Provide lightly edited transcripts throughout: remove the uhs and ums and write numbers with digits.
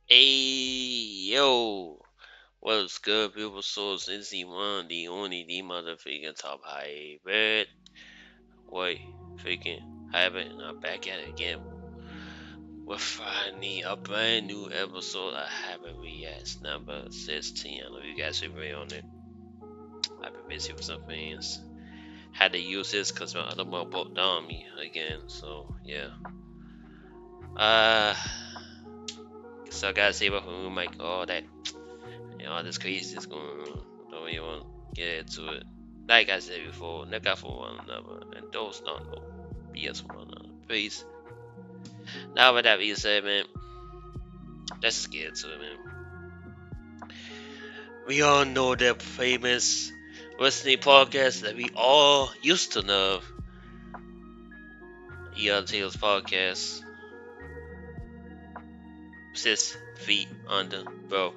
Hey yo, what's good, people? Souls? It's the one, the only, the motherfucking top hybrid. Wait, freaking hybrid, and I'm back at it again with finally a brand new episode of Hybrid Reacts number 16. I know you guys are very on it. I've been busy with some things. Had to use this because my other one broke down on me again. So yeah. Uh, so I gotta save up for my all that all this crazy is going on. Don't even want to get into it. Like I said before, look out for one another and those not no BS for one another. Please. Now with that being said, man, let's just get into it, man. We all know that famous wrestling podcast that we all used to love. Tales podcast. 6 feet under, bro.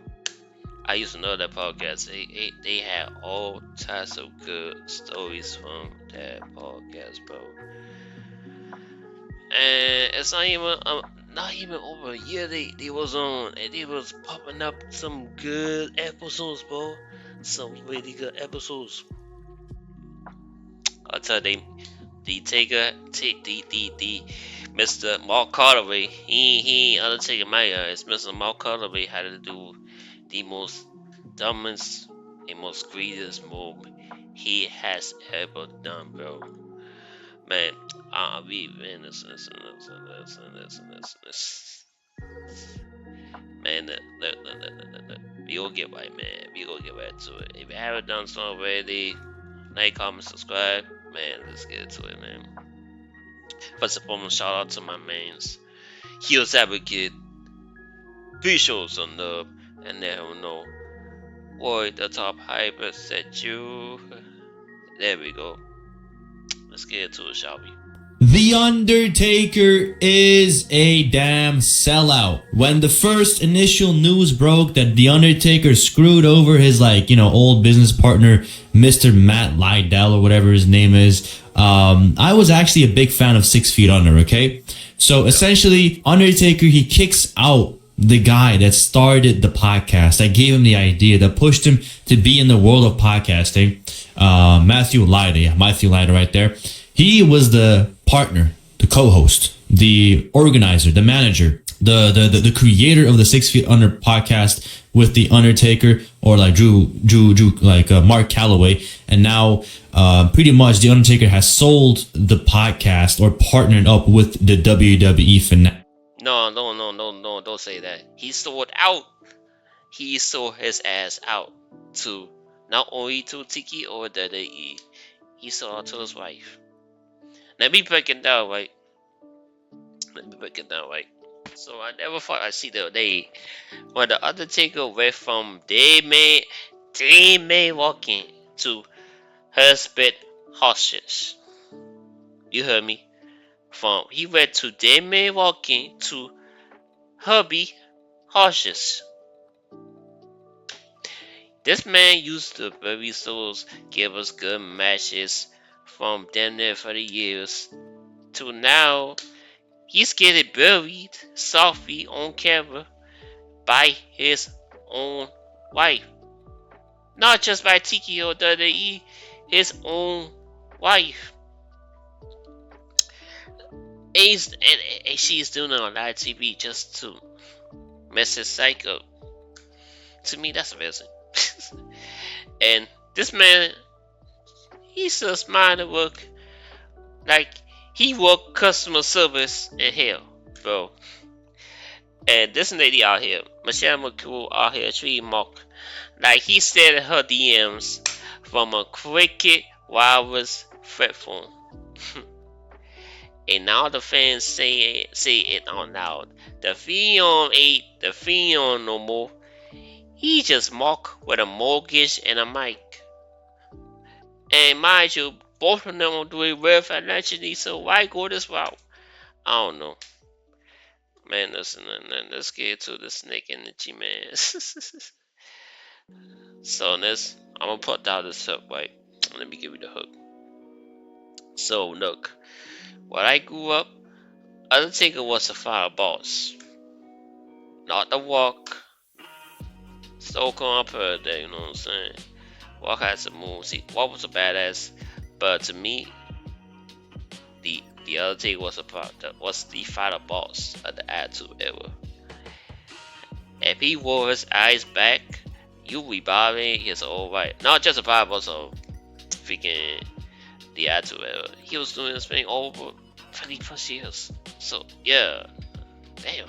I used to know that podcast. They had all types of good stories from that podcast, bro. And it's not even over a year they was on, and they was popping up some good episodes, bro. Some really good episodes. I tell you, the Taker, the Mr. Mark Calloway, he Undertaker my eyes. Mr. Mark Calloway had to do the most dumbest, the most greatest move he has ever done, bro. Man, we man, listen. Man, we gonna get right, man. We gonna get right to it. If you haven't done so already, like, comment, subscribe. Man, let's get into it, man. First and foremost, shout out to my mains. Heels Advocate. Please show some love and let him know. Boy, the top hyper set you. There we go. Let's get into it, shall we? The Undertaker is a damn sellout. When the first initial news broke that The Undertaker screwed over his, old business partner, Mr. Matt Laida, or whatever his name is, I was actually a big fan of 6 Feet Under, okay? So essentially, Undertaker, he kicks out the guy that started the podcast, that gave him the idea, that pushed him to be in the world of podcasting, Matthew Laida right there. He was the partner, the co-host, the organizer, the manager, the creator of the 6 Feet Under podcast with the Undertaker, or like Drew Mark Calloway, and now pretty much the Undertaker has sold the podcast or partnered up with the WWE Phenom. No, don't say that. He sold out. He sold his ass out to not only to Tiki or WWE. He sold out to his wife. Let me break it down, right? So I never thought I'd see the day when the Undertaker went from they may walking to husband hostage. You heard me? From he went to they may walking to hubby hostage. This man used to bury souls, give us good matches from damn near 30 years to now. He's getting buried softly on camera by his own wife. Not just by Tiki or WWE, his own wife. And she's doing it on live TV just to mess his psycho. To me, that's amazing. And this man, he's just mind to work like he work customer service in hell, bro. And this lady out here, Michelle McCool out here treating Mark like he stayed in her DMs from a cricket wireless threat phone. And now the fans say it out loud. The Phenom ain't the Phenom no more. He just Mark with a mortgage and a mic. And mind you, both of them are doing well financially, so why go this route? I don't know. Man, listen, let's get to the snake energy, man. So I'm gonna put down this hook, right? Let me give you the hook. So look, when I grew up, Undertaker was a fire boss. not the walk. So compared there, you know what I'm saying? Walk had some moves. See, Walk was a badass, but to me, the other thing was was the final boss of the Attitude Era. If he wore his eyes back, you reviving his old right. Not just a vibe, also freaking the Attitude Era. He was doing this thing over 20 plus years. So yeah, damn.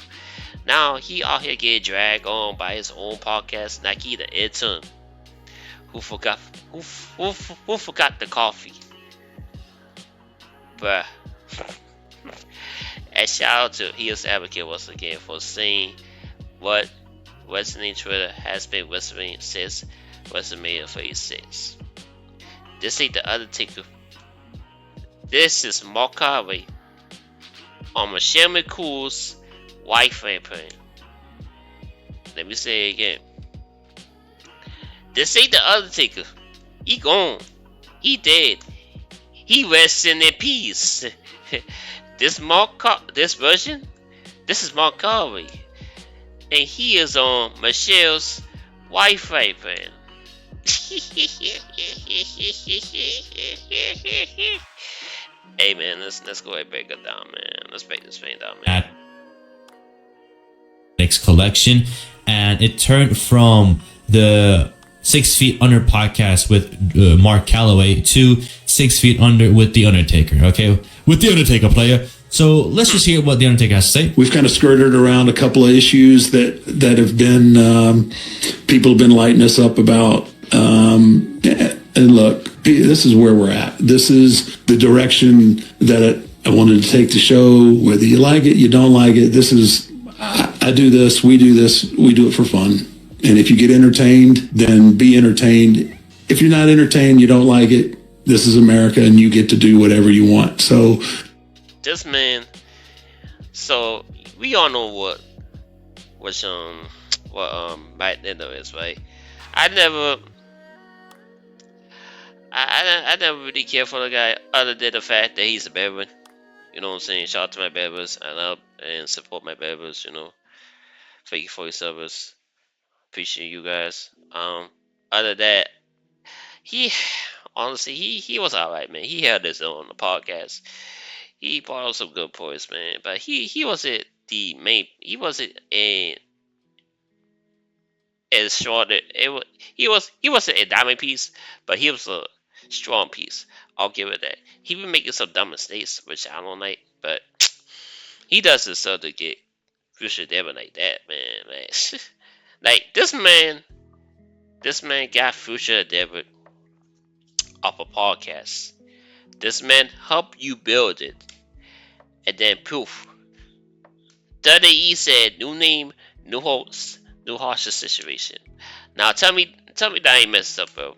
Now he out here getting dragged on by his own podcast, Nike the intern, who forgot who forgot the coffee, bruh. And shout out to Heels Advocate once again for saying what Wrestling Twitter has been whispering since WrestleMania 36. This ain't the Undertaker. This is Mark Carvey on Michelle McCool's wife rampant. Let me say it again. This ain't the Undertaker. He gone. He dead. He resting in peace. This version, this is Mark Carvey, and he is on Michelle's wife rampant. Hey man, let's go ahead and break it down, man. Let's break this thing down, man. Collection, and it turned from the 6 Feet Under podcast with Mark Calloway to 6 Feet Under with The Undertaker. Okay, with The Undertaker player. So let's just hear what The Undertaker has to say. We've kind of skirted around a couple of issues that have been people have been lighting us up about. And look, this is where we're at. This is the direction that I wanted to take the show. Whether you like it, you don't like it. This is I do this. We do this. We do it for fun. And if you get entertained, then be entertained. If you're not entertained, you don't like it. This is America, and you get to do whatever you want. So, this man. So we all know what Matt Laida is, right? I never really care for the guy other than the fact that he's a veteran. You know what I'm saying? Shout out to my veterans. I love and support my veterans. You know, thank you for your service. Appreciate you guys. Other than that, he honestly he was alright, man. He held his own on the podcast. He brought up some good points, man. But he wasn't the main. He wasn't as strong. He wasn't a diamond piece, but he was a strong piece. I'll give it that. He been making some dumb mistakes, which I don't like, but he does himself to get Future Devil like that, man. Like this man got Future Devil off a podcast. This man helped you build it, and then poof. WWE said new name, new host, new hostage situation. Now tell me that I ain't messed up, bro.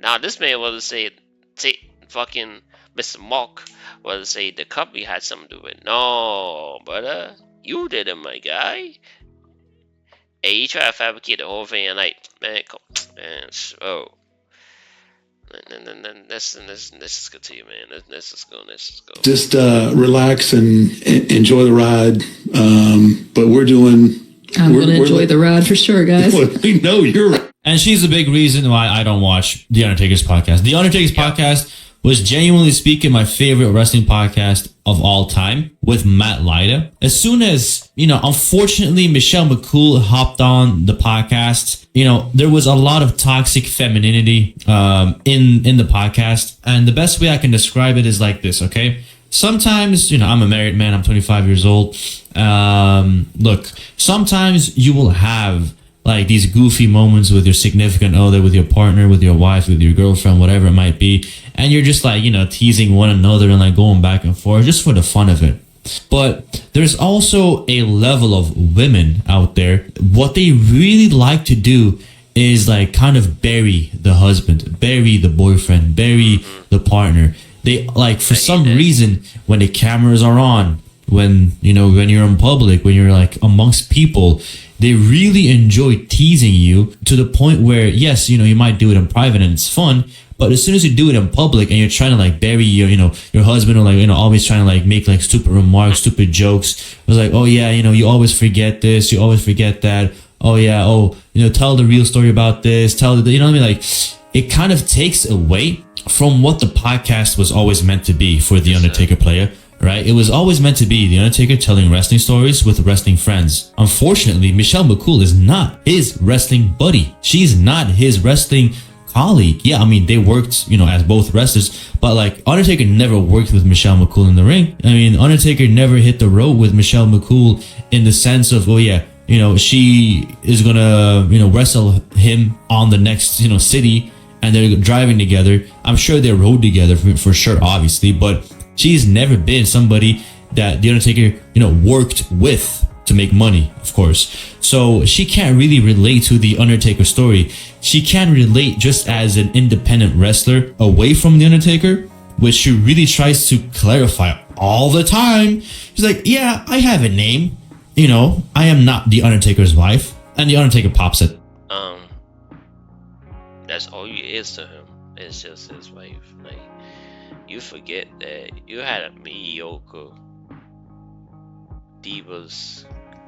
Now this man was to say fucking Mr. Mark was to say the company had something to do with it. No, brother, you did it, my guy. Hey, you try to fabricate the whole thing and like, man, come, man, oh. Let's just continue, man. Let's just go. Just relax and enjoy the ride. But we're doing. I'm going to enjoy the ride for sure, guys. We know you're right. And she's a big reason why I don't watch The Undertaker's podcast. The Undertaker's podcast was, genuinely speaking, my favorite wrestling podcast of all time with Matt Laida. As soon as, unfortunately, Michelle McCool hopped on the podcast, there was a lot of toxic femininity in the podcast. And the best way I can describe it is like this, okay? Sometimes, I'm a married man. I'm 25 years old. Look, sometimes you will have like these goofy moments with your significant other, with your partner, with your wife, with your girlfriend, whatever it might be. And you're just like, teasing one another and like going back and forth just for the fun of it. But there's also a level of women out there. What they really like to do is like kind of bury the husband, bury the boyfriend, bury the partner. They like, for some reason, when the cameras are on, when you're in public, when you're like amongst people, they really enjoy teasing you to the point where, yes, you might do it in private and it's fun, But as soon as you do it in public and you're trying to like bury your, your husband, or like, always trying to like make like stupid remarks, stupid jokes. It was like, oh yeah, you always forget this, you always forget that. Oh yeah, tell the real story about this, tell the, you know what I mean? Like, it kind of takes away from what the podcast was always meant to be for the Undertaker player. Right? It was always meant to be The Undertaker telling wrestling stories with wrestling friends. Unfortunately, Michelle McCool is not his wrestling buddy. She's not his wrestling colleague. Yeah, I mean, they worked, as both wrestlers, but like Undertaker never worked with Michelle McCool in the ring. I mean, Undertaker never hit the road with Michelle McCool in the sense of, she is gonna, wrestle him on the next, city, and they're driving together. I'm sure they rode together for sure, obviously, but she's never been somebody that The Undertaker, worked with to make money, of course. So she can't really relate to The Undertaker story. She can relate just as an independent wrestler away from The Undertaker, which she really tries to clarify all the time. She's like, yeah, I have a name. I am not The Undertaker's wife. And The Undertaker pops it. That's all you is to him. It's just his wife. Like, you forget that you had a mediocre Divas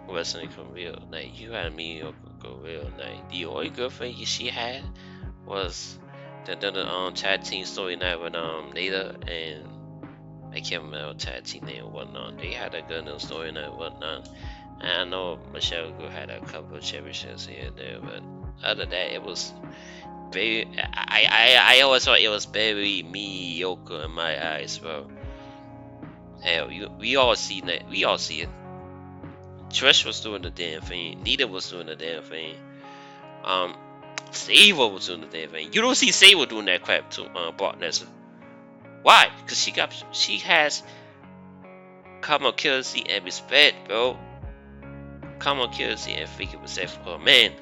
wrestling career. Like, you had a mediocre career. Like, the only good thing she had was the tag team story night with Laida and I can't remember tag team name or whatnot. They had a good story night and whatnot. And I know Michelle McCool had a couple of championships here and there, but other than that, it was very. I always thought it was very mediocre in my eyes, bro. Hell, we all see that. We all see it. Trish was doing the damn thing. Nita was doing the damn thing. Sable was doing the damn thing. You don't see Sable doing that crap to Brock Lesnar. Why? Because she has common courtesy and respect, bro. Common courtesy and freaking respect for her man.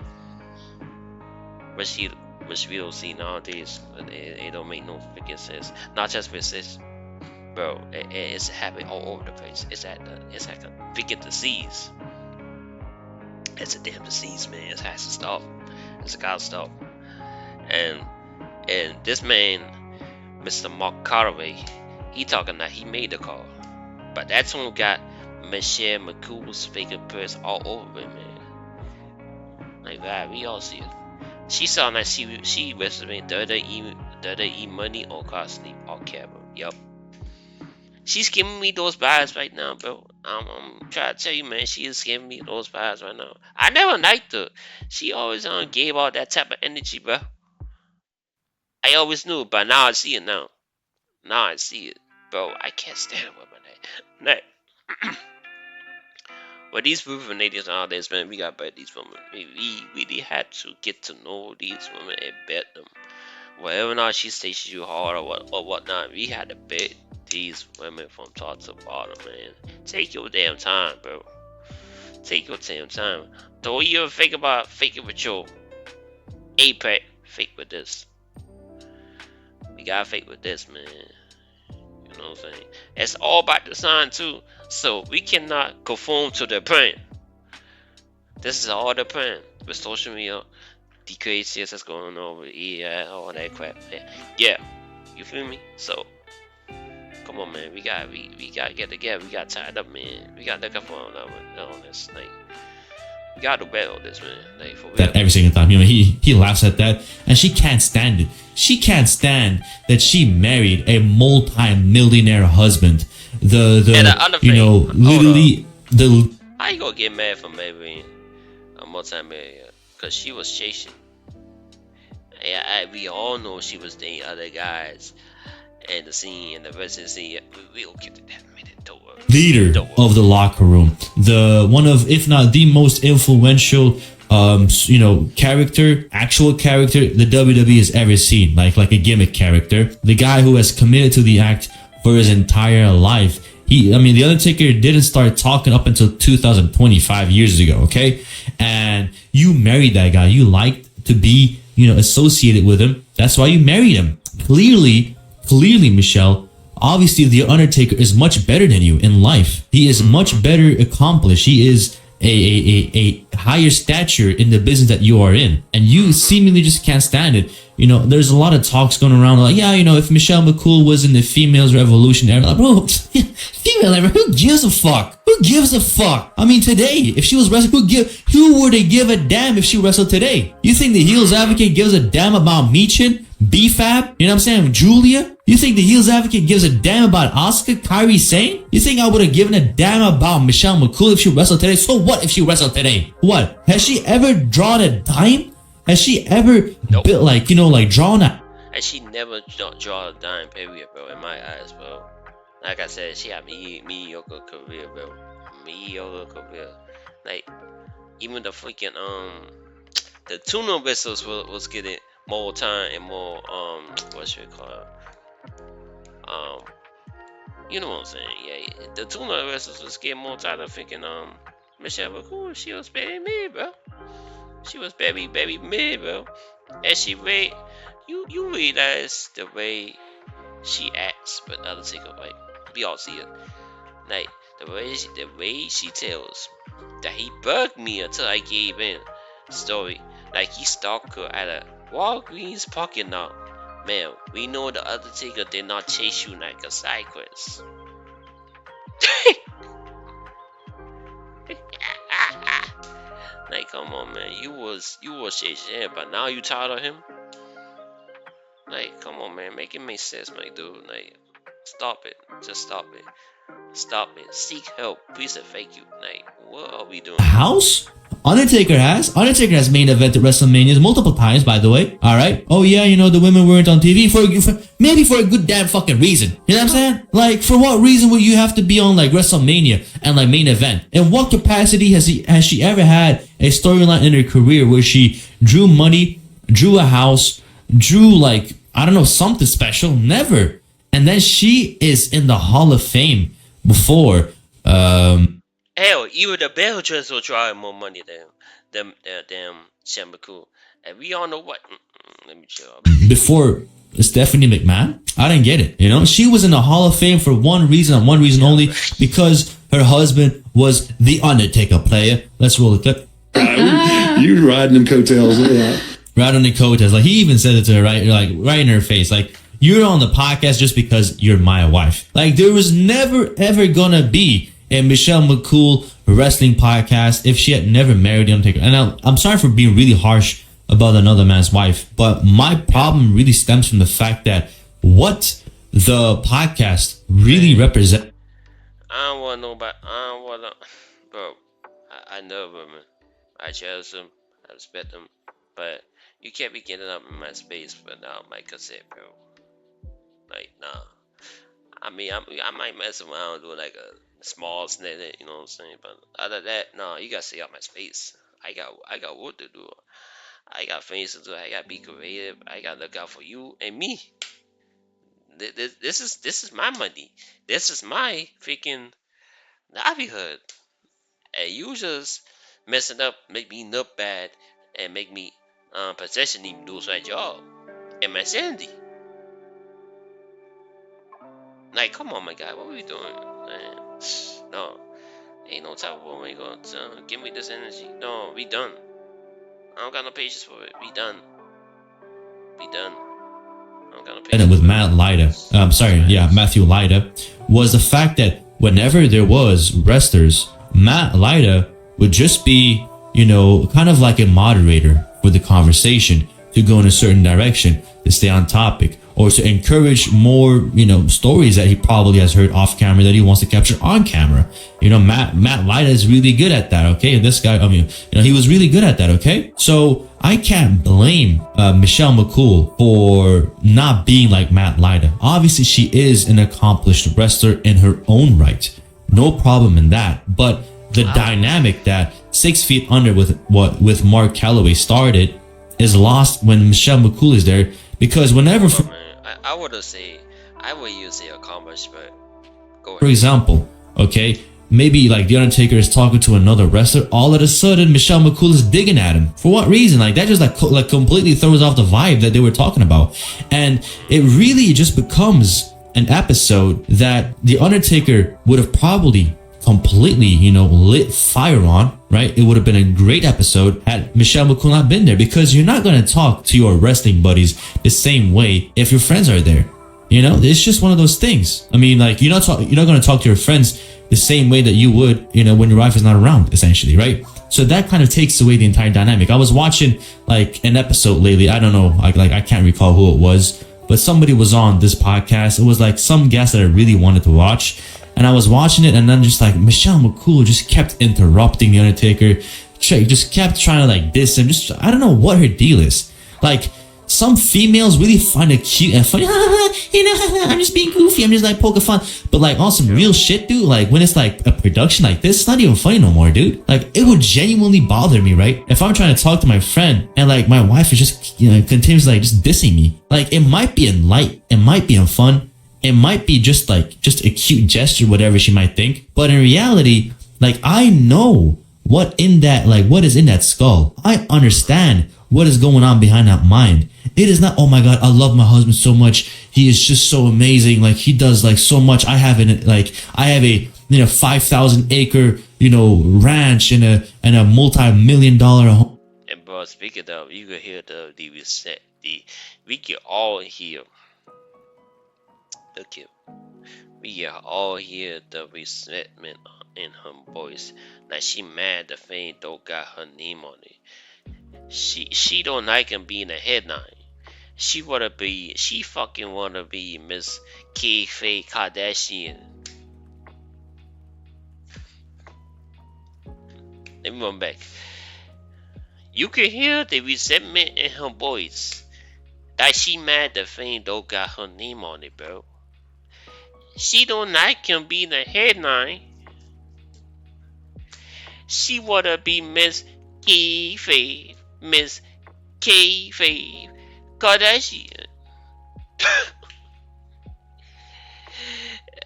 Which we don't see nowadays. It don't make no freaking sense. Not just for this, bro. It's happening all over the place. It's like a freaking disease. It's a damn disease, man. It has to stop. It's gotta stop. And this man, Mr. Mark Calloway, he talking that he made the call, but that's when we got Michelle McCool's fake purse all over it, man. Like that, we all see it. She saw that she wrestling WWE money on costly on camera. Yup. She's giving me those vibes right now, bro. I'm trying to tell you, man. She is giving me those vibes right now. I never liked her. She always gave out that type of energy, bro. I always knew, but now I see it now. Now I see it, bro. I can't stand women. But these women ladies nowadays, man, we got better these women. We really had to get to know these women and bet them. Whether or not she stays you hard or whatnot, we had to bet these women from top to bottom, man. Take your damn time, bro. Take your damn time. Don't even think about faking with your Apex. Fake with this. We gotta fake with this, man. You know what I'm saying? It's all about the sign too. So we cannot conform to the print. This is all the print with social media, the craziness that's going on with all that crap. Yeah, you feel me? So come on, man. We gotta get together. We got tied up, man. We gotta look up on this. Like, we gotta do better on this, man. Like, for real. That every single time, he laughs at that, and she can't stand it. She can't stand that she married a multi-millionaire husband. Literally the. How you gonna get mad for marrying a multi-millionaire? Cause she was chasing. We all know she was dating other guys, and the scene and the rest of the scene. We'll get to that minute. Don't worry. Leader of the locker room, the one of, if not the most influential, actual character the WWE has ever seen, like a gimmick character. The guy who has committed to the act for his entire life. The Undertaker didn't start talking up until 2025 years ago, okay? And you married that guy. You liked to be, associated with him. That's why you married him. Clearly, Michelle, obviously The Undertaker is much better than you in life. He is much better accomplished. He is a higher stature in the business that you are in, and you seemingly just can't stand it. There's a lot of talks going around like, yeah, if Michelle McCool was in the females revolution era, like, bro, female era, who gives a fuck? Who gives a fuck? I mean, today, if she was wrestling, who would they give a damn if she wrestled today? You think the Heels Advocate gives a damn about Michin, B-Fab, you know what I'm saying, Julia? You think the Heels Advocate gives a damn about Asuka, Kairi Sane? You think I would have given a damn about Michelle McCool if she wrestled today? So what if she wrestled today? What? Has she ever drawn a dime? Has she ever built, drawn a... And she never draw a dime, period, bro, in my eyes, bro. Like I said, she had mediocre career, bro. Mediocre career. Like, even the freaking, the tuna wrestlers was getting more time and more, what should we call it? You know what I'm saying? Yeah, the tuna wrestlers was getting more time of freaking, Michelle McCool. She was very mid, bro. She was very mid, bro. And she you realize the way she acts, but the other thing, like, we all see it. Like, the way she tells that he bugged me until I gave in. Story. Like, he stalked her at a Walgreens parking lot. Man, we know the Undertaker did not chase you like a side quest. Like, come on, man. You was chasing him, but now you tired of him? Like, come on, man. Make it make sense, my dude. Like, stop it. Just stop it. Stop it. Seek help. Please and thank you. Like, what are we doing? House? Undertaker has main evented WrestleManias multiple times, by the way. All right. Oh yeah, the women weren't on TV maybe for a good damn fucking reason. You know what I'm saying? Like, for what reason would you have to be on like WrestleMania and like main event? In what capacity has she ever had a storyline in her career where she drew money, drew a house, drew like, I don't know, something special? Never. And then she is in the Hall of Fame before. Hell, even the Bell Dress will draw more money than damn Michelle McCool. And we all know what. Let me chill. Before Stephanie McMahon? I didn't get it. She was in the Hall of Fame for one reason and one reason only, because her husband was the Undertaker player. Let's roll the clip. You riding them coattails, yeah. Riding the coattails. Like, he even said it to her, right in her face. Like, you're on the podcast just because you're my wife. Like, there was never ever gonna be a Michelle McCool wrestling podcast if she had never married The Undertaker. And I'm sorry for being really harsh about another man's wife, but my problem really stems from the fact that what the podcast really represents. I don't want nobody. Bro, I know women. I cherish them. I respect them. But you can't be getting up in my space without my consent, bro. Like, nah. I mean, I might mess around doing like a small snit, you know what I'm saying? But other than that, no, you gotta stay out my space. I got work to do. I got things to do. I gotta be creative. I gotta look out for you and me. This is my money. This is my freaking livelihood. And you just messing up, make me look bad, and make me potentially lose my job and my sanity. Like, come on, my guy, what are we doing, man? No, ain't no type of woman gonna give me this energy. No, we done. I don't got no patience for it. We done. I don't got no patience. And with Matt Laida, Matthew Laida, was the fact that whenever there was wrestlers, Matt Laida would just be, kind of like a moderator for the conversation to go in a certain direction, to stay on topic, or to encourage more, stories that he probably has heard off camera that he wants to capture on camera. Matt Laida is really good at that, okay? This guy, he was really good at that, okay? So I can't blame Michelle McCool for not being like Matt Laida. Obviously, she is an accomplished wrestler in her own right. No problem in that. But the dynamic that 6 Feet Under with Mark Calloway started is lost when Michelle McCool is there, because whenever... I would use say accomplished, but go ahead. For example, okay, maybe like The Undertaker is talking to another wrestler, all of a sudden Michelle McCool is digging at him. For what reason? Like, that just like completely throws off the vibe that they were talking about. And it really just becomes an episode that The Undertaker would have probably completely, lit fire on, right? It would have been a great episode had Michelle McCool not been there, because you're not going to talk to your wrestling buddies the same way if your friends are there. It's just one of those things. I mean, like, you're not going to talk to your friends the same way that you would, when your wife is not around, essentially, right? So that kind of takes away the entire dynamic. I was watching like an episode lately. I don't know, I can't recall who it was, but somebody was on this podcast. It was like some guest that I really wanted to watch. And I was watching it, and then just like Michelle McCool just kept interrupting The Undertaker. Just kept trying to like diss him. I don't know what her deal is. Like, some females really find it cute and funny. I'm just being goofy. I'm just like poking fun. But like on some real shit, dude, like when it's like a production like this, it's not even funny no more, dude. Like, it would genuinely bother me, right? If I'm trying to talk to my friend and like my wife is just, continues like just dissing me. Like, it might be in light. It might be in fun. It might be just a cute gesture, whatever she might think. But in reality, like, I know what is in that skull. I understand what is going on behind that mind. It is not, oh my God, I love my husband so much. He is just so amazing. Like, he does like so much. I have a 5,000 acre, ranch and a multi-million-dollar home. And bro, speaking of, you can hear we can all hear. Okay, we can all hear the resentment in her voice. Like, she mad the Fame don't got her name on it. She don't like him being a headline. She fucking wanna be Miss K Faye Kardashian. Let me run back. You can hear the resentment in her voice. Like, she mad the Fame don't got her name on it, bro. She don't like him being a headline. She wanna be Miss K-Fave, Miss K-Fave Kardashian.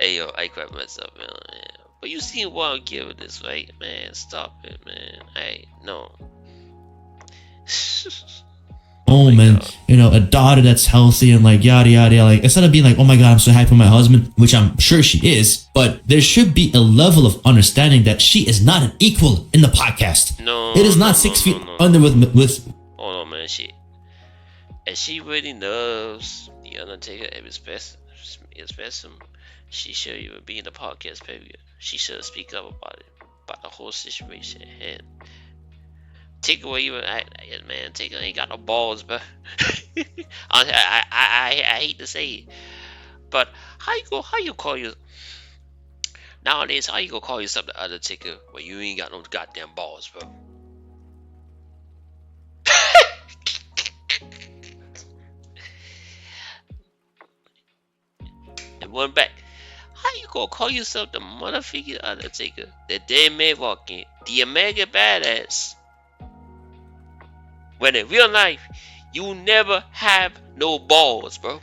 Hey yo, I crap myself, man. But you see why I'm giving this, right? Man, stop it, man. Hey, no. Home and a daughter that's healthy and like yada yada yada. Like, instead of being like, oh my God, I'm so happy for my husband, which I'm sure she is, but there should be a level of understanding that she is not an equal in the podcast. No, it is not 6 feet under with. Hold on, man, and she really loves the Undertaker at his best. She should even be in the podcast period. She should speak up about the whole situation and. Taker will even man. Taker ain't got no balls, but I hate to say it, but how you call you nowadays? How you gonna call yourself the Undertaker when you ain't got no goddamn balls, bro? And one back. How you gonna call yourself the motherfucking Undertaker, the dead man walking, the American badass? When in real life, you never have no balls, bro.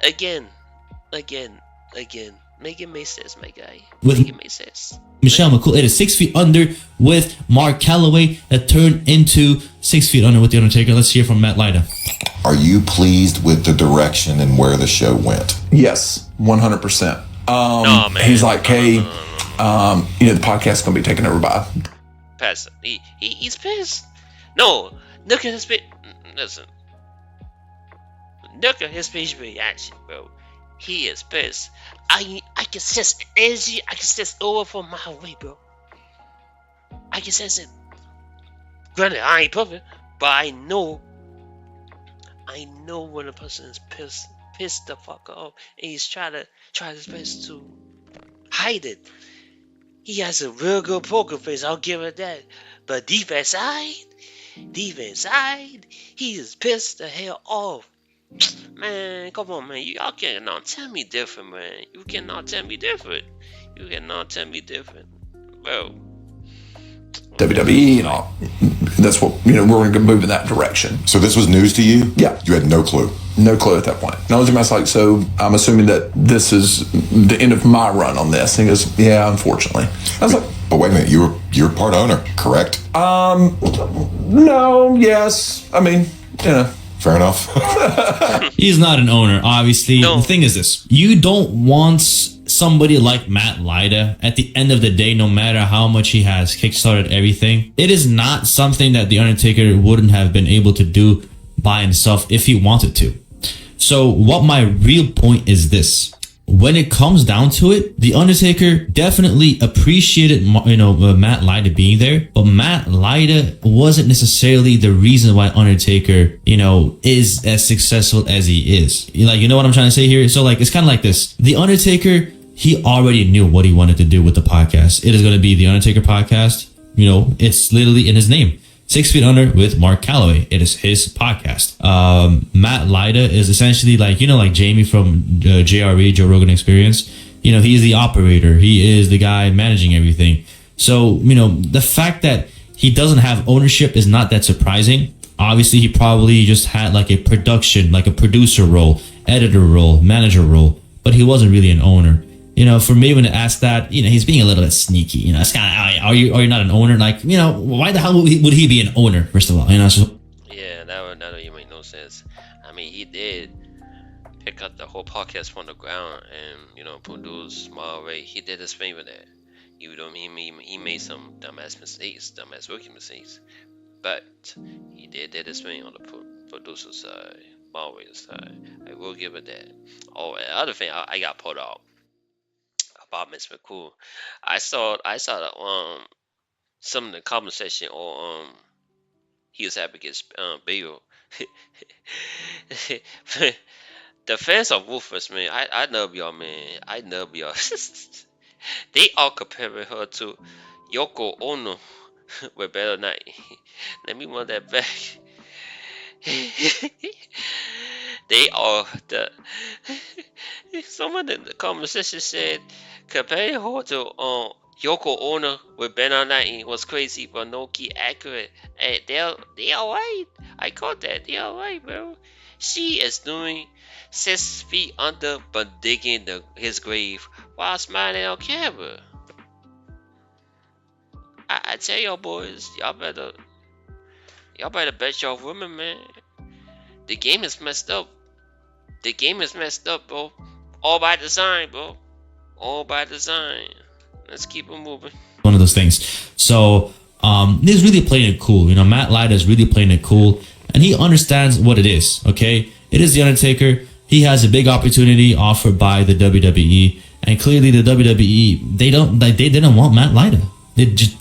Again. Make it make sense, my guy. Make it make sense. Michelle McCool, it is 6 feet under with Mark Calloway that turned into 6 feet under with The Undertaker. Let's hear from Matt Laida. Are you pleased with the direction and where the show went? Yes, 100%. No, man. He's like, hey, the podcast's gonna be taken over by. Pass. He's pissed. No, look at his listen. Look at his face reaction, bro. He is pissed. I can sense energy. I can sense over from my way, bro. I can sense it. Granted, I ain't perfect, but I know when a person is pissed the fuck off, and he's trying his best to hide it. He has a real good poker face, I'll give it that. But deep inside, he is pissed the hell off. Man, come on, man. Y'all cannot tell me different, man. You cannot tell me different. Bro. WWE and all. That's what, we're going to move in that direction. So this was news to you? Yeah. You had no clue? No clue at that point. And I was like, so I'm assuming that this is the end of my run on this. And he goes, yeah, unfortunately. I was like, but wait a minute, you're part owner, correct? No, yes. I mean, Fair enough. He's not an owner, obviously. No. The thing is this. You don't want somebody like Matt Laida at the end of the day, no matter how much he has kickstarted everything. It is not something that The Undertaker wouldn't have been able to do by himself if he wanted to. So what my real point is this. When it comes down to it, The Undertaker definitely appreciated, Matt Laida being there, but Matt Laida wasn't necessarily the reason why Undertaker, is as successful as he is. Like, you know what I'm trying to say here? So, like, it's kind of like this. The Undertaker, he already knew what he wanted to do with the podcast. It is going to be The Undertaker podcast. It's literally in his name. 6 Feet Under with Mark Calloway. It is his podcast. Matt Laida is essentially like Jamie from JRE, Joe Rogan Experience. He's the operator. He is the guy managing everything. So, the fact that he doesn't have ownership is not that surprising. Obviously, he probably just had like a production, like a producer role, editor role, manager role, but he wasn't really an owner. For me, when it asked that, he's being a little bit sneaky. It's kind of, are you not an owner? Like, why the hell would he be an owner? First of all, So, Yeah, that would even make no sense. I mean, he did pick up the whole podcast from the ground and produce small way. He did his thing with that. He made some dumbass rookie mistakes, but he did his thing on the producer side, moderator side. I will give it that. Oh, and the other thing I got pulled out about Miss McCool. I saw the, some of the comment section on Hughes Advocates video. The fans are ruthless, man. I love y'all, man. I love y'all. They all comparing her to Yoko Ono with Better Night. Let me run that back. They are the someone in the conversation said comparing her to Yoko Ono with Ben Knight was crazy but no key accurate. And they alright. I caught that. They alright, bro. She is doing 6 feet under but digging his grave while smiling on camera. I tell y'all boys, y'all better bet y'all women, man. The game is messed up. The game is messed up, bro. All by design, bro. All by design. Let's keep it moving. one of those things. So, he's really playing it cool. Matt Laida is really playing it cool, and he understands what it is. Okay, it is The Undertaker. He has a big opportunity offered by the WWE, and clearly the WWE they didn't want Matt Laida. They just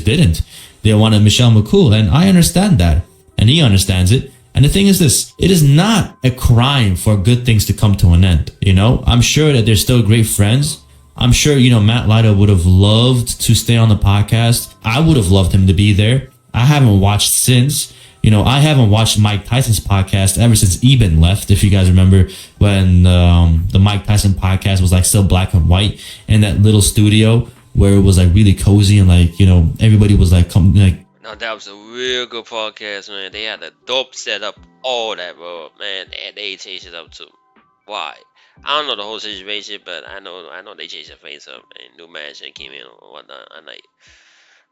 didn't. They wanted Michelle McCool, and I understand that, and he understands it. And the thing is this, it is not a crime for good things to come to an end. I'm sure that they're still great friends. I'm sure, Matt Laida would have loved to stay on the podcast. I would have loved him to be there. I haven't watched since. I haven't watched Mike Tyson's podcast ever since Eben left. If you guys remember when the Mike Tyson podcast was like still black and white in that little studio where it was like really cozy and like, everybody was like, No, that was a real good podcast, man. They had a dope setup, all that, bro. Man, they changed it up too. Why? I don't know the whole situation, but I know they changed their face up and new management came in or whatnot. I'm like,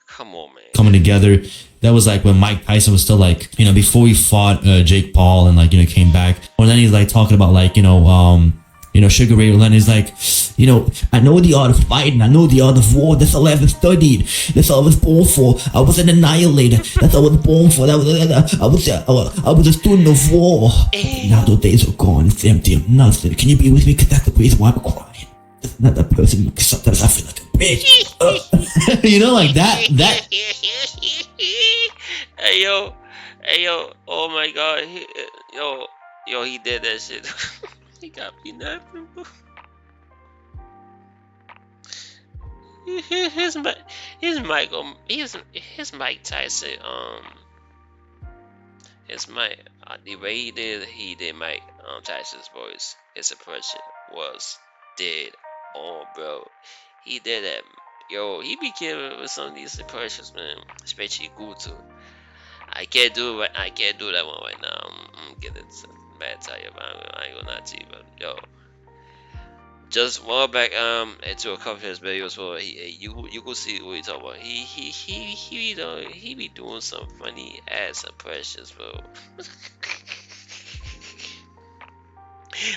come on, man. Coming together. That was like when Mike Tyson was still like, before he fought Jake Paul and like, came back. Or then he's like talking about like, Sugar Ray Leonard is like, I know the art of fighting, I know the art of war, that's all I ever studied, that's all I was born for, I was an annihilator, that's all I was born for, I was a student of war. Now those days are gone, it's empty, I'm nothing, can you be with me, cause that's the reason why I'm crying. That's not that person, sometimes I feel like a bitch. Like that. Hey yo, oh my god, he did that shit. He got me napping, bro. His Mike Tyson, the way he did Mike Tyson's voice, his impression was dead on, bro. He did that, he be killing with some of these impressions, man, especially Guto. I can't do that one right now. I'm getting mad tired, but I ain't gonna lie to you, but just one back into a couple of his videos where you can see what he talking about. He be doing some funny ass impressions, bro.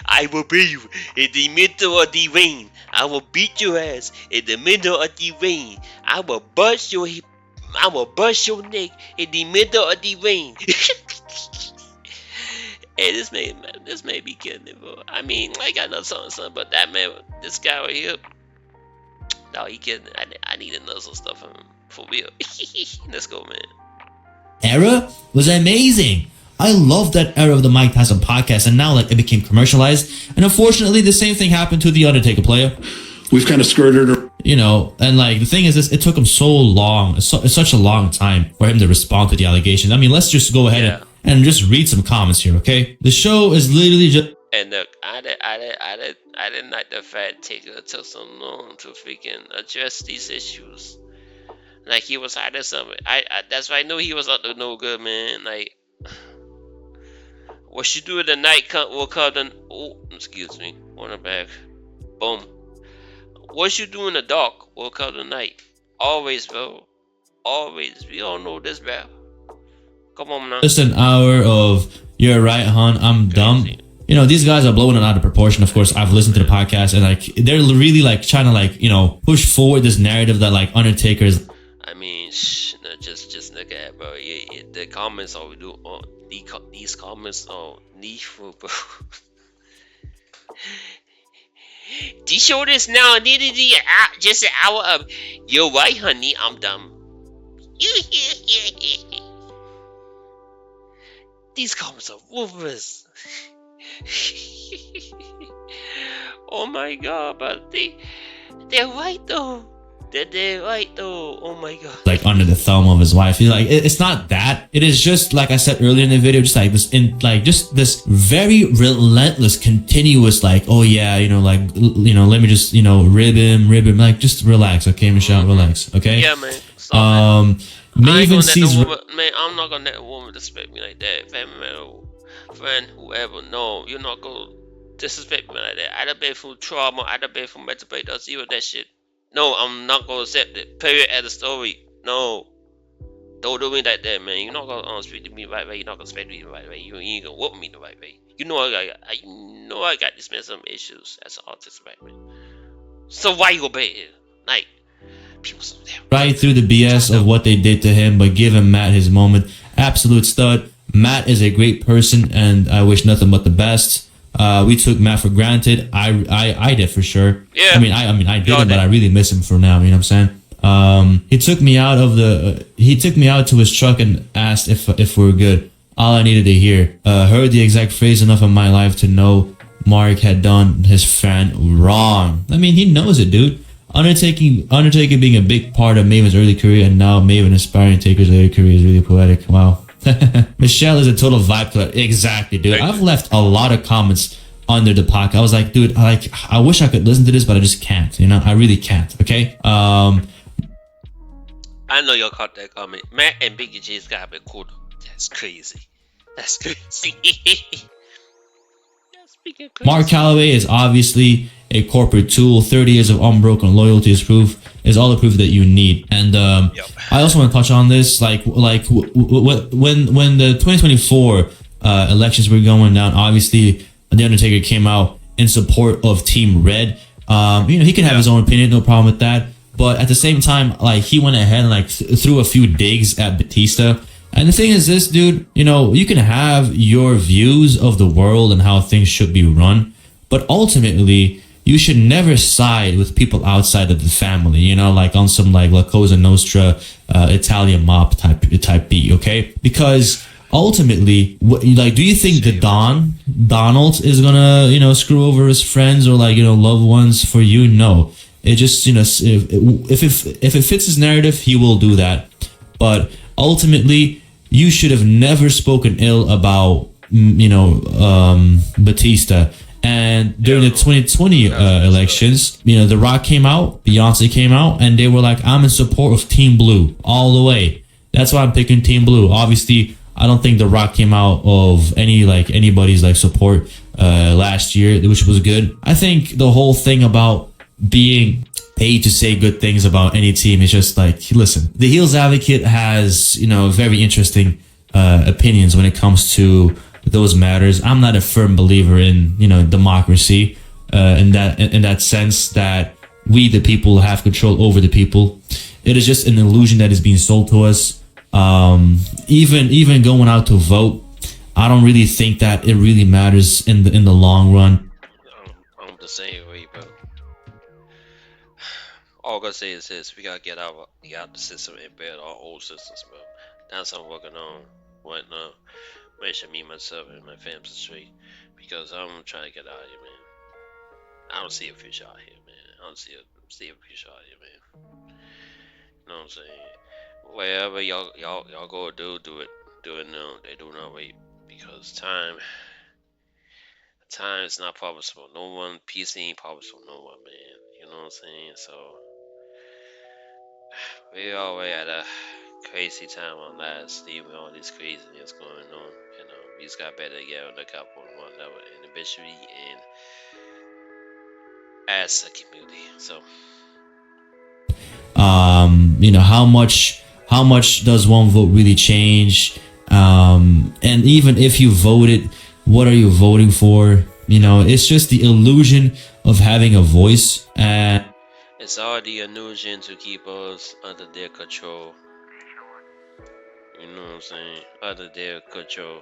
I will beat you in the middle of the rain. I will beat your ass in the middle of the rain. I will bust your neck in the middle of the rain. Hey, this may be killing it, bro. I mean, I got no son, but that man, this guy right here, no, he kidding. I need to know some stuff from him, for real. Let's go, man. Era was amazing. I love that era of the Mike Tyson podcast, and now like it became commercialized. And unfortunately, the same thing happened to the Undertaker player. We've kind of skirted, you know, and like the thing is, this it took him so long, it's such a long time for him to respond to the allegations. I mean, let's just go ahead and just read some comments here, okay? The show is literally just. And look, I didn't like the fact Taker took so long to freaking address these issues. Like he was hiding something. That's why I knew he was up to no good, man. Like, what you do in the night will come then. Oh, excuse me. On the back. Boom. What you do in the dark will come the night. Always, bro. Always. We all know this, bro. Come on now. Just an hour of "You're right, hon, I'm dumb." You know, these guys are blowing it out of proportion. Of course, I've listened to the podcast, and like they're really like trying to like, you know, push forward this narrative that like Undertaker is. I mean, no, just look at it, bro. The comments are these comments are needful, bro. The show is now nearly just an hour of "You're right, honey, I'm dumb." These comments are ruthless. Oh my god, but they're right though. They're right though. Oh my god. Like under the thumb of his wife. He's like, it's not that. It is just like I said earlier in the video, just like this very relentless, continuous, like, oh yeah, you know, like, you know, let me just, you know, rib him. Like, just relax, okay, Michelle, relax, okay? Yeah, man. Stop, Maven sees. Man, I'm not gonna let a woman disrespect me like that. Family, friend, whoever. No, you're not gonna disrespect me like that. I'd have been through trauma. I'd have been through mental breakdown. Zero that shit. No, I'm not gonna accept it. Period. At the story. No. Don't do me like that, man. You're not gonna speak to me the right way. You're not gonna speak to me the right way. You ain't gonna whoop me the right way. You know I got this man some issues as an autistic right, man. So why you obey it? Like, people so damn right through the BS of what they did to him, but giving Matt his moment. Absolute stud. Matt is a great person, and I wish nothing but the best. We took Matt for granted. I did for sure. Yeah. I mean I didn't, but I really miss him for now. You know what I'm saying? He took me out to his truck and asked if we're good. All I needed to hear. Heard the exact phrase enough in my life to know Mark had done his friend wrong. I mean, he knows it, dude. Undertaker being a big part of Maven's early career, and now Maven inspiring Taker's later career is really poetic. Wow. Michelle is a total vibe killer. Exactly, dude. I've left a lot of comments under the podcast. I was like, dude, I wish I could listen to this, but I just can't. You know, I really can't. Okay. I know y'all caught that comment. Matt and Biggie J's gotta be cool. That's crazy. That's crazy. Mark Calloway is obviously a corporate tool. 30 years of unbroken loyalty is all the proof that you need. And I also want to touch on this, like when the 2024 elections were going down, obviously the Undertaker came out in support of Team Red. You know, he can have his own opinion, no problem with that. But at the same time, like, he went ahead and like threw a few digs at Batista. And the thing is this, dude, you know, you can have your views of the world and how things should be run, but ultimately you should never side with people outside of the family, you know, like on some like La Cosa Nostra, Italian mob type beat, okay? Because ultimately, like, do you think the Donald is gonna, you know, screw over his friends or like, you know, loved ones for you? No. It just, you know, if it fits his narrative, he will do that. But ultimately, you should have never spoken ill about, you know, Batista. And during the 2020 elections, you know, The Rock came out, Beyonce came out, and they were like, I'm in support of Team Blue all the way. That's why I'm picking Team Blue. Obviously, I don't think The Rock came out of anybody's like support last year, which was good. I think the whole thing about being paid to say good things about any team is just like, listen, the Heels Advocate has, you know, very interesting opinions when it comes to those matters. I'm not a firm believer in, democracy, in that sense that we the people have control over the people. It is just an illusion that is being sold to us. Even going out to vote, I don't really think that it really matters in the long run. I'm the same way, bro. All I gotta say is this: we gotta get out the system and build our old systems, bro. That's what I'm working on right now. Make sure me, myself, and my family straight, because I'm trying to get out of here, man. I don't see a future out here, man. I don't see a future out here, man. You know what I'm saying? Wherever y'all go do it now. They do not wait, because time is not promised for no one. Peace ain't promised for no one, man. You know what I'm saying? So we already at a crazy time on last, even all this craziness going on. We just got better to get on the cup on one level individually and as a community. So how much does one vote really change? And even if you voted, what are you voting for? It's just the illusion of having a voice, and it's all the illusion to keep us under their control. You know what I'm saying? Under their control.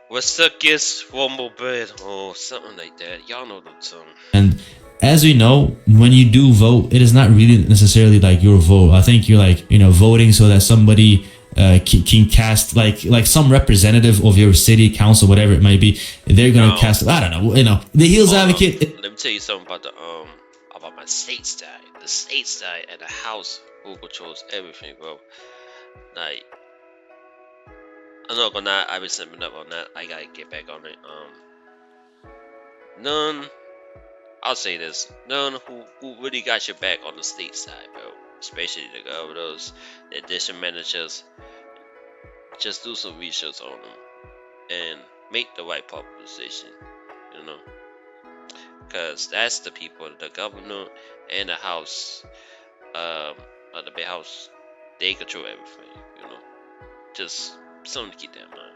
What's the kiss Rumble Bread or something like that? Y'all know the song. And as we know, when you do vote, it is not really necessarily like your vote. I think you're like, voting so that somebody can cast like some representative of your city council, whatever it might be. They're gonna cast. I don't know. The Heels Advocate. Let me tell you something about my state side. The state side and the House who controls everything, bro. Like, I'm not gonna lie, I've been stepping up on that. I gotta get back on it. I'll say this: none who really got your back on the state side, bro. Especially the governors, the district managers. Just do some research on them and make the right proposition, because that's the people, the governor and the House, the big House, they control everything, Just something to keep that in mind.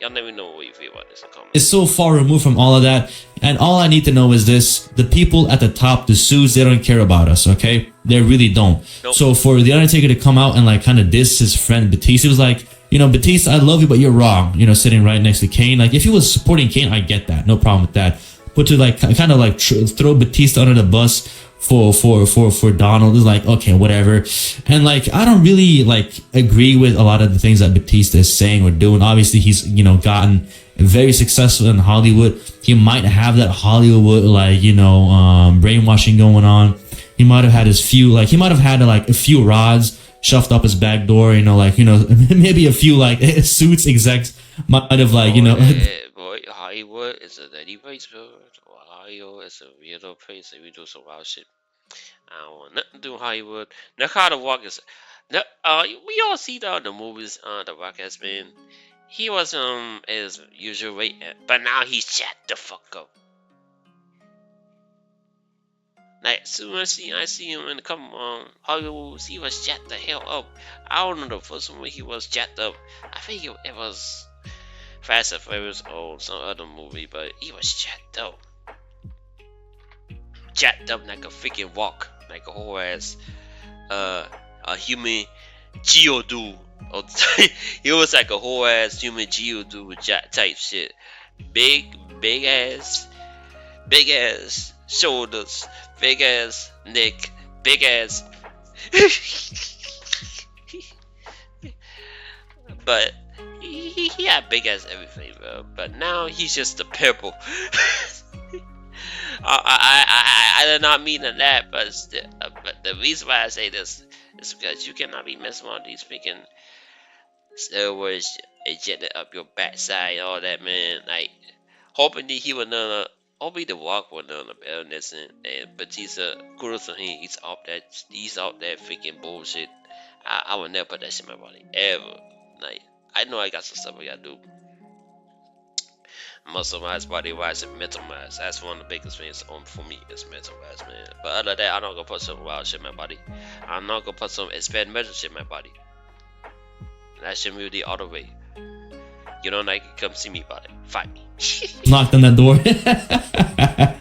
Y'all never know what you feel about this in comments. It's so far removed from all of that, and all I need to know is this: the people at the top, the suits, they don't care about us, okay? They really don't. Nope. So for the Undertaker to come out and like kind of diss his friend Batista, was like, Batista, I love you, but you're wrong. Sitting right next to Kane. Like, if he was supporting Kane, I get that, no problem with that. But to like kind of like throw Batista under the bus for Donald is like, okay, whatever. And like, I don't really like agree with a lot of the things that Batista is saying or doing. Obviously, he's gotten very successful in Hollywood. He might have that Hollywood like brainwashing going on. He might have had a few rods shoved up his back door, maybe a few like suits execs might have like, boy, Hollywood is a dirty place, bro. Hollywood is a weirdo place and we do some wild shit. I don't want nothing to do with Hollywood. Now, how the Rock is, we all see that in the movies. The Rock has been, he was his usual weight, but now he's jacked the fuck up. Like, soon as I see him in the Hollywood, he was jacked the hell up. I don't know the first one he was jacked up. I think it was Fast and Furious or some other movie, but he was jacked up. Jacked up like a freaking walk, like a whole ass, a human Geodude. He was like a whole ass human Geodude with jack type shit. Big ass shoulders, big ass neck, big ass. But he had big ass everything, bro. But now he's just a pebble. I did not mean that, but the reason why I say this is because you cannot be messing with these freaking steroids injected up your backside, all that, man. Like, hoping that he would know. Hopefully the Rock will know the better than this, and Batista, kudos to him, he's off that freaking bullshit. I would never put that shit in my body ever. Like, I know I got some stuff I gotta do. Muscle mass, body wise, and mental mass. That's one of the biggest things for me is mental mass, man. But other than that, I'm not gonna put some wild shit in my body. I'm not gonna put some experimental shit in my body. That shit really all the way. You don't like it? Come see me about it. Fight me. Knocked on that door.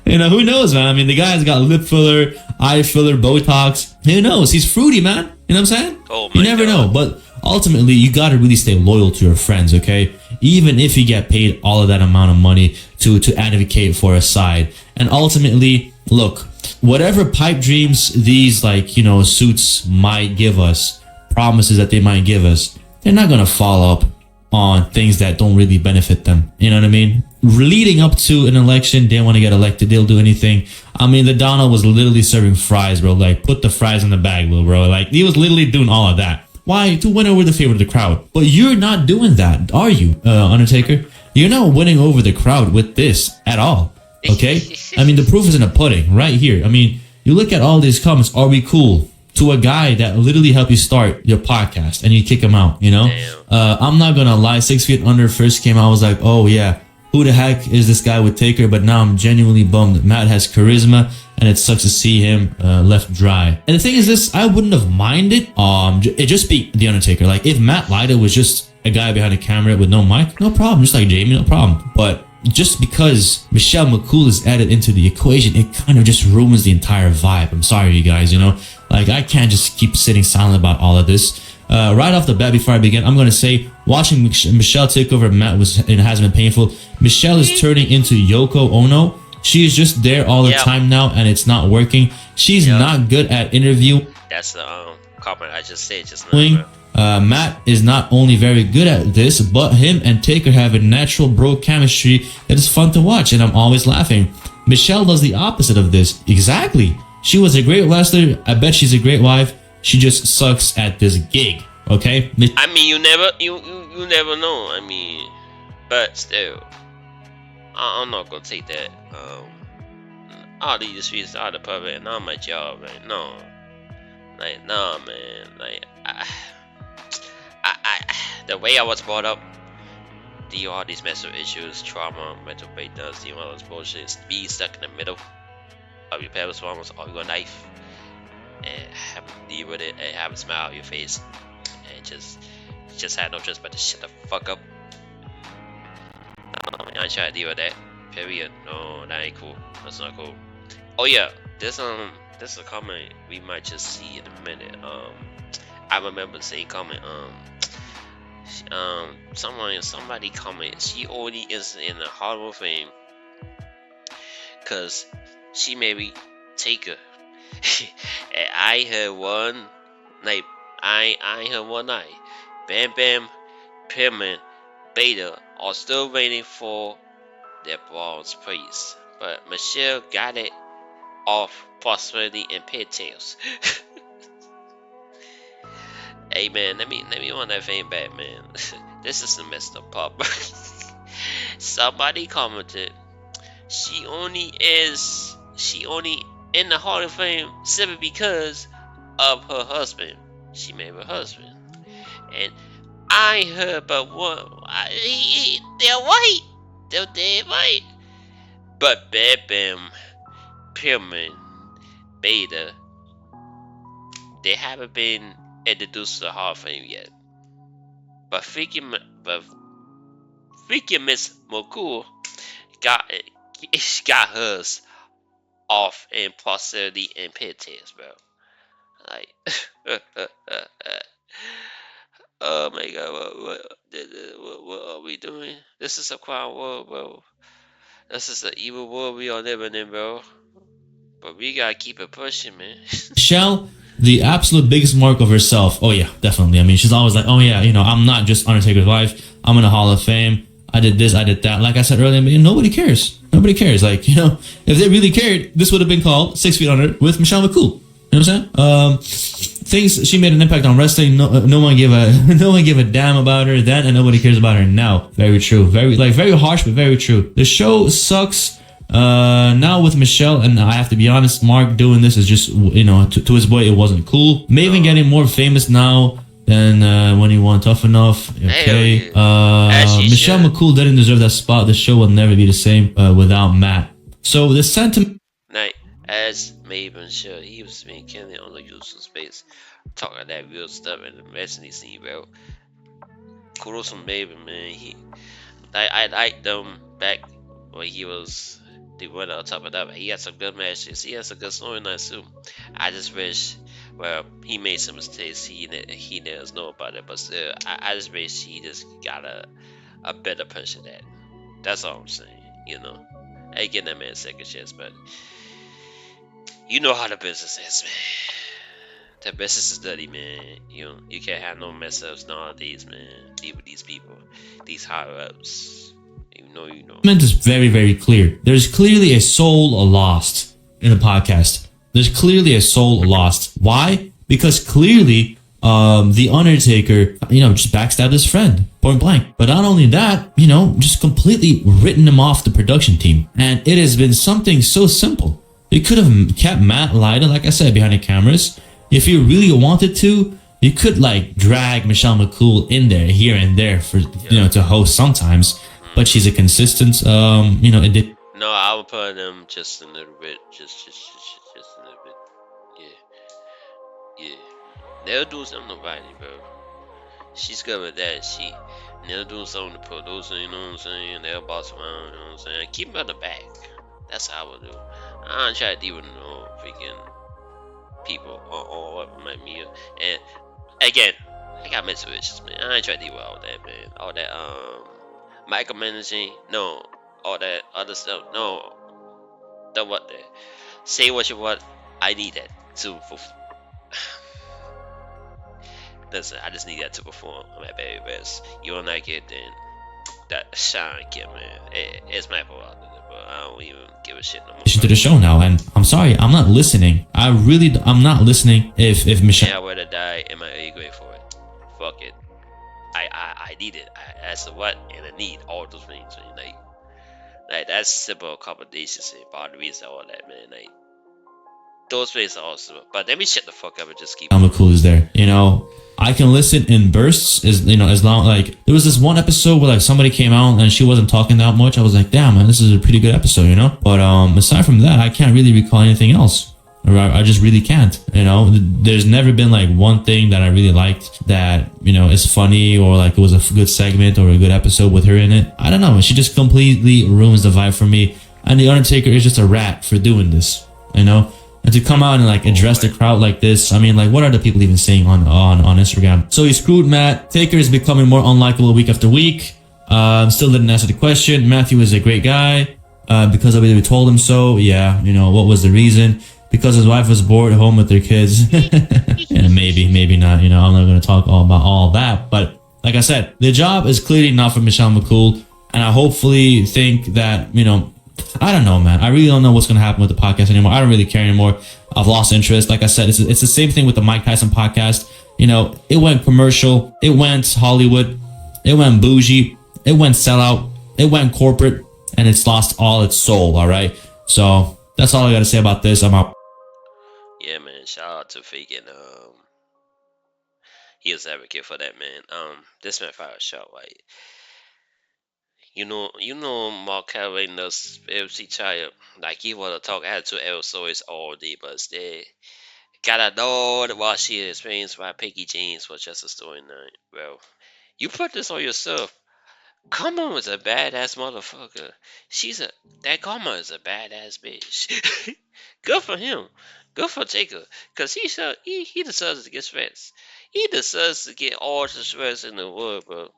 You know, who knows, man? I mean, the guy's got lip filler, eye filler, Botox. Who knows? He's fruity, man. You know what I'm saying? Oh my You never God. know. But ultimately, you gotta really stay loyal to your friends, okay? Even if you get paid all of that amount of money to advocate for a side. And ultimately, look, whatever pipe dreams these, like, you know, suits might give us, promises that they might give us, they're not gonna follow up on things that don't really benefit them. You know what I mean? Leading up to an election, they want to get elected, they'll do anything. I mean, the Donald was literally serving fries, bro. Like, put the fries in the bag, little bro. Like, he was literally doing all of that. Why? To win over the favorite of the crowd. But you're not doing that, are you, Undertaker? You're not winning over the crowd with this at all. Okay? I mean, the proof is in the pudding right here. I mean, you look at all these comments, are we cool? To a guy that literally helped you start your podcast and you kick him out, you know? I'm not gonna lie, 6 Feet Under first came out, I was like, oh yeah, who the heck is this guy with Taker? But now I'm genuinely bummed. Matt has charisma and it sucks to see him left dry. And the thing is this, I wouldn't have minded it just be The Undertaker. Like, if Matt Laida was just a guy behind a camera with no mic, no problem, just like Jamie, no problem. But just because Michelle McCool is added into the equation, it kind of just ruins the entire vibe. I'm sorry, you guys, you know? Like, I can't just keep sitting silent about all of this. Right off the bat, before I begin, I'm going to say, watching Michelle take over Matt has been painful. Michelle is turning into Yoko Ono. She is just there all the time now, and it's not working. She's not good at interviewing. That's the comment I just said just now. Matt is not only very good at this, but him and Taker have a natural bro chemistry that is fun to watch, and I'm always laughing. Michelle does the opposite of this. Exactly. She was a great wrestler. I bet she's a great wife. She just sucks at this gig. Okay? I mean, you never know. I mean, but still, I'm not gonna take that. All these streets are the public, not my job, man. No, like, nah, man. Like, the way I was brought up, all these mental issues, trauma, mental breakdowns, all this bullshit, be stuck in the middle of your parents' problems or your life, and have to deal with it and have a smile on your face, and just had no choice but to shut the fuck up. I ain't trying to deal with that. Period. No, that ain't cool. That's not cool. Oh yeah, this is a comment we might just see in a minute. I remember saying comment. Somebody comment. She already is in the Hall of Fame because she married Taker. And I heard one night. I heard one night. Bam Bam, Pillman, Beta are still waiting for their bronze praise, but Michelle got it off prosperity and pigtails. Hey man, let me run that thing back, man. This is a messed up pop. Somebody commented, she only in the Hall of Fame simply because of her husband. She married her husband, and I heard about one. They're white. They're dead white. But Bam Bam, Pillman, Beta, they haven't been introduced to the Hall of Fame yet. But freaking Miss McCool got hers off in posterity and pigtails, bro. Like, oh my god, what are we doing? This is a crime world, bro. This is an evil world we are living in, bro. But we gotta keep it pushing, man. Michelle, the absolute biggest mark of herself. Oh yeah, definitely. I mean, she's always like, oh yeah, you know, I'm not just Undertaker's wife. I'm in the Hall of Fame. I did this, I did that. Like I said earlier, nobody cares. Nobody cares. Like, you know, if they really cared, this would have been called 6 Feet Under with Michelle McCool. You know what I'm saying? Things she made an impact on wrestling. No one gave a damn about her then, and nobody cares about her now. Very true. Very harsh, but very true. The show sucks. Now with Michelle, and I have to be honest, Mark doing this is just, you know, to his boy, it wasn't cool. Maven getting more famous now than when he won Tough Enough. Okay. Michelle McCool didn't deserve that spot. The show will never be the same without Matt. So the sentiment. Night, as Maven should, he was being killing on the usual space, talking that real stuff in the wrestling scene, bro. kudos from Baby, man. I liked them back when he was the winner on top of that. He had some good matches. He has some good storylines too. I just wish, well, he made some mistakes. He does know about it, but still, I just wish he just got a better push of that. That's all I'm saying. I ain't getting that man a second chance, but you know how the business is, man. The business is dirty, man. You can't have no mess ups nowadays, man. Deal with these people, these higher ups. You know. Statement is very, very clear. There's clearly a soul lost in the podcast. There's clearly a soul lost. Why? Because clearly, the Undertaker, just backstabbed his friend, point blank. But not only that, just completely written him off the production team. And it has been something so simple. You could have kept Matt Laida, like I said, behind the cameras. If you really wanted to, you could drag Michelle McCool in there here and there for to host sometimes. But she's a consistent, addition. No, I would put them just a little bit, just a little bit. Yeah. They'll do something to Nobody, bro. She's good with that. They'll do something to producer, you know what I'm saying? They'll boss around, you know what I'm saying? Keep them at the back. That's how I would do. I don't try to deal with no freaking people or what might be. And again, I got mental issues, man. I ain't trying to deal with all that, man. All that micromanaging, no. All that other stuff, no. The what there. Say what you want. I need that to listen, I just need that to perform. I'm at very best. You don't like it, then that shine kid, man. It's my fault, but I don't even give a shit no more. To the show now, and I'm sorry, I'm not listening. I'm not listening. If Michelle, yeah, I would have died. Am I grateful for it? Fuck it. I need it. That's a what and a need. All those things, like that's simple accommodations and boundaries and all that, man. Like those things are awesome. But let me shut the fuck up and just keep. McCool is there. I can listen in bursts. As long there was this one episode where somebody came out and she wasn't talking that much. I was like, damn, man, this is a pretty good episode, But aside from that, I can't really recall anything else. I just really can't. There's never been one thing that I really liked that is funny or it was a good segment or a good episode with her in it. I don't know. She just completely ruins the vibe for me. And the Undertaker is just a rat for doing this. And to come out and address the crowd like this, I mean, what are the people even saying on Instagram? So he screwed Matt. Taker is becoming more unlikable week after week. Still didn't answer the question. Matthew is a great guy because of it. We told him so. Yeah, what was the reason? Because his wife was bored at home with their kids. Yeah, maybe not. I'm not going to talk about all that. But like I said, the job is clearly not for Michelle McCool. And I hopefully think that, I don't know, man. I really don't know what's going to happen with the podcast anymore. I don't really care anymore. I've lost interest. Like I said, it's the same thing with the Mike Tyson podcast. It went commercial. It went Hollywood. It went bougie. It went sellout. It went corporate. And it's lost all its soul, all right? So that's all I got to say about this. I'm out. Yeah, man. Shout out to Fagan. He was advocate for that, man. This man fired a shot, right? Mark Calvin does FC child. He wanna talk attitude episodes all day, but instead gotta know what she experienced by Peggy James was just a story night. Well, you put this on yourself. Karma was a badass motherfucker. That Karma is a badass bitch. Good for him. Good for Taker. Cause he deserves to get stressed. He deserves to get all the stress in the world, bro.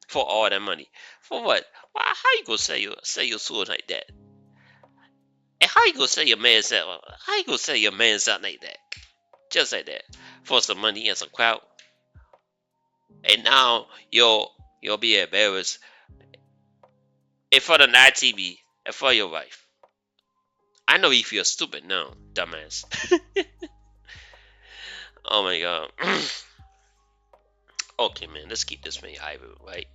For all that money. For what? How you gonna sell your soul like that? And how you gonna sell your man's out? How you gonna sell your man's out like that? Just like that. For some money and some crowd. And now you'll be embarrassed in front of live TV and for your wife. I know you feel stupid now, dumbass. Oh my god. Okay, man, let's keep this thing hybrid, right?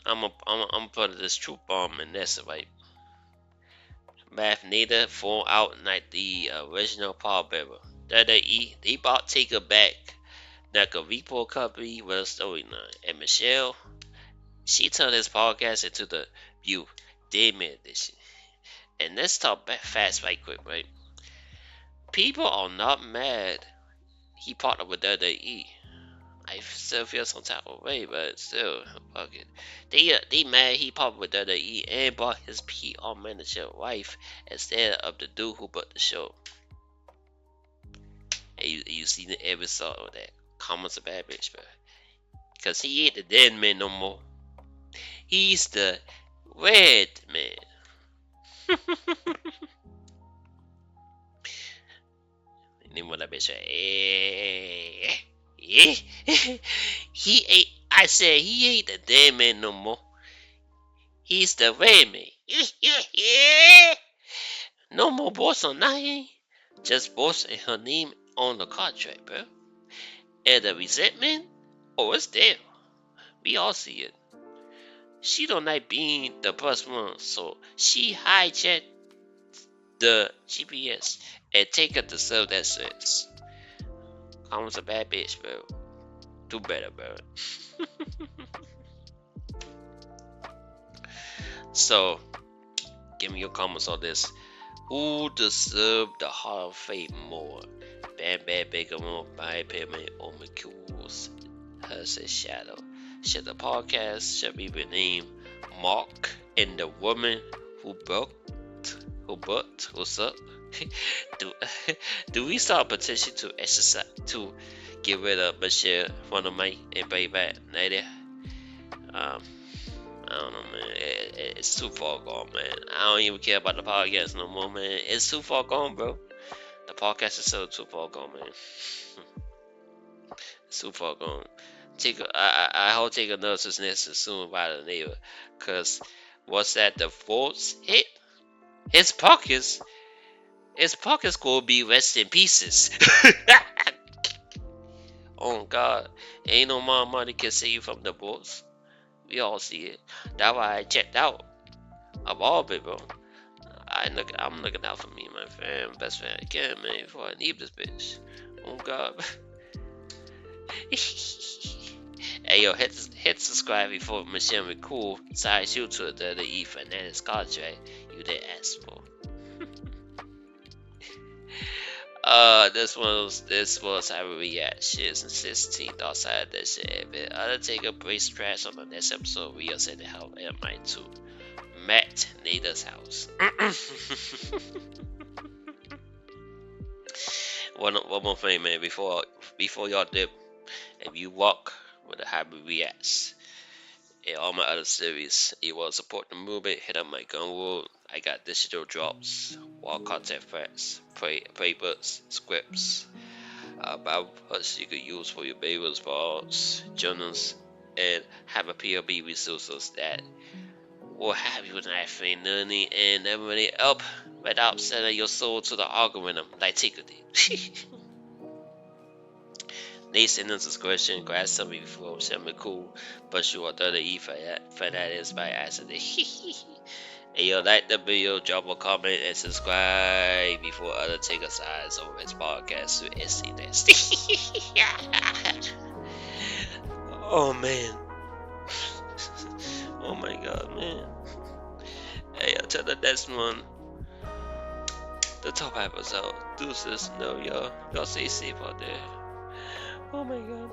I'm put this truth bomb in this, right? Matt Laida fall out like the original pallbearer. They bought Taker back like a repo company with a storyline. And Michelle, she turned his podcast into the View Dayman edition. And let's talk fast right quick, right? People are not mad he partnered with WWE. I still feel some type of way, but still, fuck it. They mad he popped with WWE and brought his PR manager wife instead of the dude who booked the show. And you see the episode of that. Comments a bad bitch, bro. Cause he ain't the dead man no more. He's the red man. And then what that bitch said, he ain't. I said he ain't the dead man no more. He's the red man. No more boss on nothing. Just boss and her name on the contract, bro. And the resentment, oh, it's there. We all see it. She don't like being the plus one, so she hijacked the GPS and take her to serve that sense. Comments a bad bitch, bro. Do better, bro. So, give me your comments on this. Who deserved the Hall of Fame more? Bam Bigelow, Pillman, or McCool's Hudson Shadow? Should the podcast should be renamed Mark and the Woman Who Booked? What's up? do we start a petition to exercise to get rid of Michelle McCool and bring back Laida? I don't know, man. It's too far gone, man. I don't even care about the podcast no more, man. It's too far gone, bro. The podcast is so too far gone, man. It's too far gone. I hope take another next soon by the neighbor, cause what's that? The fourth hit? His pockets gonna be rest in pieces. Oh God, ain't no more money can save you from the boss. We all see it. That's why I checked out of all of it, bro. I'm looking out for me, my fam, best friend I can, man, before I leave this bitch. Oh God. Hey yo, hit subscribe before Michelle McCool signs you to the WWE Fanatics contract you didn't ask for. This was our reactions and 16 outside of this shit. But Undertaker brace trash on the next episode. We are sending help MI to Matt Laida's house. One more thing, man. Before y'all dip, if you walk with the Hybrid reacts and all my other series, you want to support the movement, hit up my Gumroad. I got digital drops, wall content facts, playbooks, scripts, Bible books you could use for your Bibles, balls, journals, and have a POV resources that will have you laughing, learning, and everybody up without selling your soul to the algorithm like Tika did. They send us this question, grab something before Michelle McCool, but you are WWE fanatics by accident. Hey yo, like the video, drop a comment, and subscribe before Undertaker signs over his podcast to SC Nasty. Oh man. Oh my God, man. Hey, until the next one, the top episode. Deuces, no y'all. Y'all stay safe out there. Oh my God.